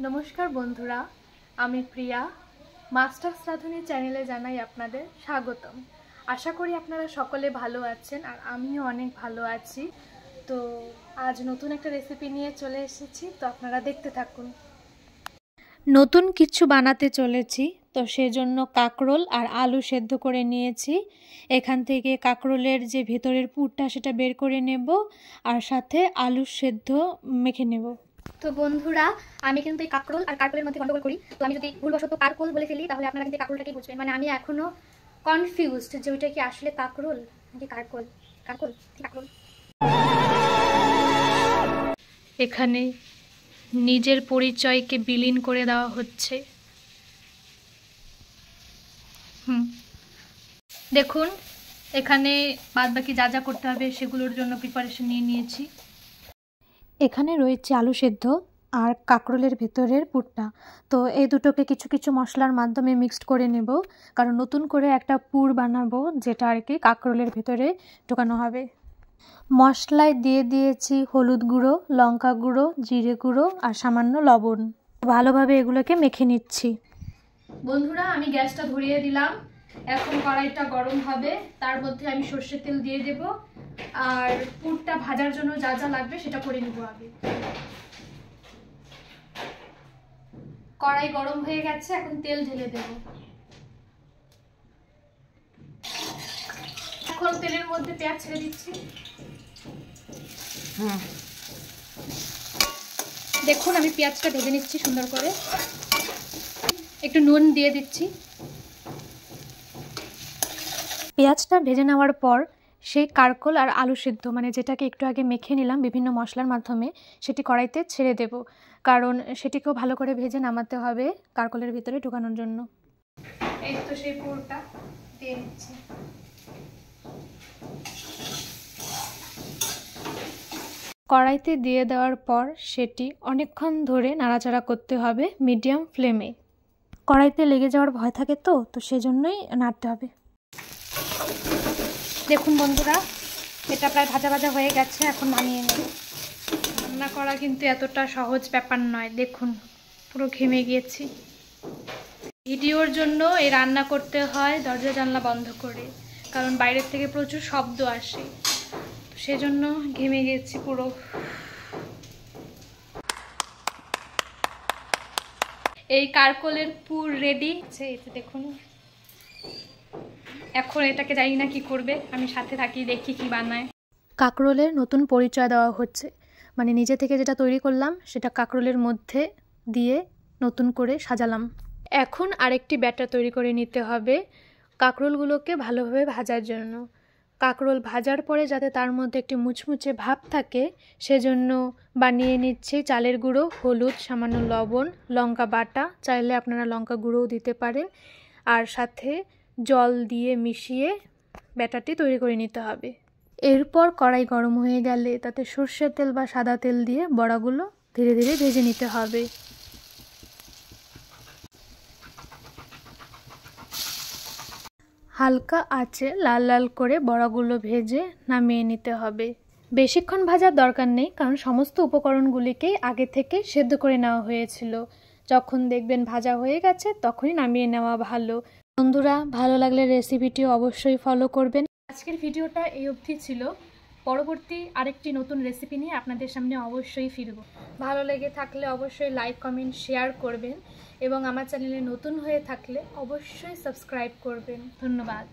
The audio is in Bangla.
নমস্কার বন্ধুরা, আমি প্রিয়া। মাস্টার্স রাঁধুনি চ্যানেলে জানাই আপনাদের স্বাগতম। আশা করি আপনারা সকলে ভালো আছেন আর আমিও অনেক ভালো আছি। তো আজ নতুন একটা রেসিপি নিয়ে চলে এসেছি, তো আপনারা দেখতে থাকুন। নতুন কিছু বানাতে চলেছি, তো সেজন্য কাঁকরোল আর আলু সেদ্ধ করে নিয়েছি। এখান থেকে কাঁকরোলের যে ভেতরের পুরটা সেটা বের করে নেব আর সাথে আলু সেদ্ধ মেখে নেব। তো বন্ধুরা, আমি কিন্তু এই কাঁকরোল আর কারকোলের মধ্যে গন্ডগোল করি। তো আমি যদি ভুলবশত কারকোল বলে ফেলি তাহলে আপনারা কিন্তু কাঁকরোলটাকেই বুঝবেন। মানে আমি এখনো কনফিউজড যে ওইটা কি আসলে কাঁকরোল নাকি কারকোল। কারকোল কাঁকরোল। এখানে নিজের পরিচয়কে বিলীন করে দেওয়া হচ্ছে। দেখুন, এখানে বাদবাকি যা যা করতে হবে সেগুলোর জন্য প্রিপারেশন নিয়ে নিয়েছি। এখানে রয়েছে আলু সেদ্ধ আর কাঁকরোলের ভেতরের পুরটা। তো এই দুটোকে কিছু কিছু মশলার মাধ্যমে মিক্সড করে নেব, কারণ নতুন করে একটা পুর বানাবো যেটা আর কি কাঁকরোলের ভেতরে ঢোকানো হবে। মশলায় দিয়ে দিয়েছি হলুদ গুঁড়ো, লঙ্কা গুঁড়ো, জিরে গুঁড়ো আর সামান্য লবণ। ভালোভাবে এগুলোকে মেখে নিচ্ছি। বন্ধুরা, আমি গ্যাসটা ধরিয়ে দিলাম। এখন কড়াইটা গরম হবে, তার মধ্যে আমি সর্ষের তেল দিয়ে দেব আর পুরটা ভাজার জন্য যা যা লাগবে সেটা করে নেব আগে। কড়াই গরম হয়ে গেছে, এখন তেল ঢেলে দেব। এখন তেলের মধ্যে পেঁয়াজ ছেড়ে দিচ্ছি। দেখুন, আমি পেঁয়াজটা ভেজে নিচ্ছি সুন্দর করে। একটু নুন দিয়ে দিচ্ছি। পেঁয়াজটা ভেজে নেওয়ার পর সেই কাঁকরোল আর আলু সিদ্ধ, মানে যেটাকে একটু আগে মেখে নিলাম বিভিন্ন মশলার মাধ্যমে, সেটি কড়াইতে ছেড়ে দেব, কারণ সেটিকেও ভালো করে ভেজে নামাতে হবে কাঁকরোলের ভিতরে ঢোকানোর জন্য। এই তো সেই পুরটা দিয়ে দিচ্ছি। কড়াইতে দিয়ে দেওয়ার পর সেটি অনেকক্ষণ ধরে নাড়াচাড়া করতে হবে মিডিয়াম ফ্লেমে। কড়াইতে লেগে যাওয়ার ভয় থাকে, তো সেজন্যই নাড়তে হবে। দেখুন বন্ধুরা, এটা প্রায় ভাজা ভাজা হয়ে গেছে, এখন নামিয়ে নেব। রান্না করা কিন্তু এতটা সহজ ব্যাপার নয়। দেখুন, পুরো ঘেমে গিয়েছি। ভিডিওর জন্য এই রান্না করতে হয় দরজা জানলা বন্ধ করে, কারণ বাইরের থেকে প্রচুর শব্দ আসে, সেজন্য ঘেমে গেছি পুরো। এই কাঁকরোলের পুর রেডি আছে, এতে দেখুন। এখন এটাকে জানি না কি করবে, আমি সাথে থাকি, দেখি কি বানায়। কাঁকরোলের নতুন পরিচয় দেওয়া হচ্ছে, মানে নিজে থেকে যেটা তৈরি করলাম সেটা কাঁকরোলের মধ্যে দিয়ে নতুন করে সাজালাম। এখন আরেকটি ব্যাটার তৈরি করে নিতে হবে কাঁকরোলগুলোকে ভালোভাবে ভাজার জন্য। কাঁকরোল ভাজার পরে যাতে তার মধ্যে একটি মুচমুচে ভাব থাকে, সেজন্য বানিয়ে নিচ্ছি চালের গুঁড়ো, হলুদ, সামান্য লবণ, লঙ্কা বাটা, চাইলে আপনারা লঙ্কা গুঁড়োও দিতে পারেন, আর সাথে জল দিয়ে মিশিয়ে ব্যাটারটি তৈরি করে নিতে হবে। এরপর কড়াই গরম হয়ে গেলে তাতে সর্ষের তেল বা সাদা তেল দিয়ে বড়াগুলো ধীরে ধীরে ভেজে নিতে হবে। হালকা আঁচে লাল লাল করে বড়াগুলো ভেজে নামিয়ে নিতে হবে। বেশিক্ষণ ভাজার দরকার নেই, কারণ সমস্ত উপকরণগুলিকেই আগে থেকে সেদ্ধ করে নেওয়া হয়েছিল। যখন দেখবেন ভাজা হয়ে গেছে তখনই নামিয়ে নেওয়া ভালো। বন্ধুরা, ভালো লাগলে রেসিপিটি অবশ্যই ফলো করবেন। আজকের ভিডিওটা এই অবধি ছিল। পরবর্তী আরেকটি নতুন রেসিপি নিয়ে আপনাদের সামনে অবশ্যই ফিরব। ভালো লেগে থাকলে অবশ্যই লাইক, কমেন্ট, শেয়ার করবেন এবং আমার চ্যানেলে নতুন হয়ে থাকলে অবশ্যই সাবস্ক্রাইব করবেন। ধন্যবাদ।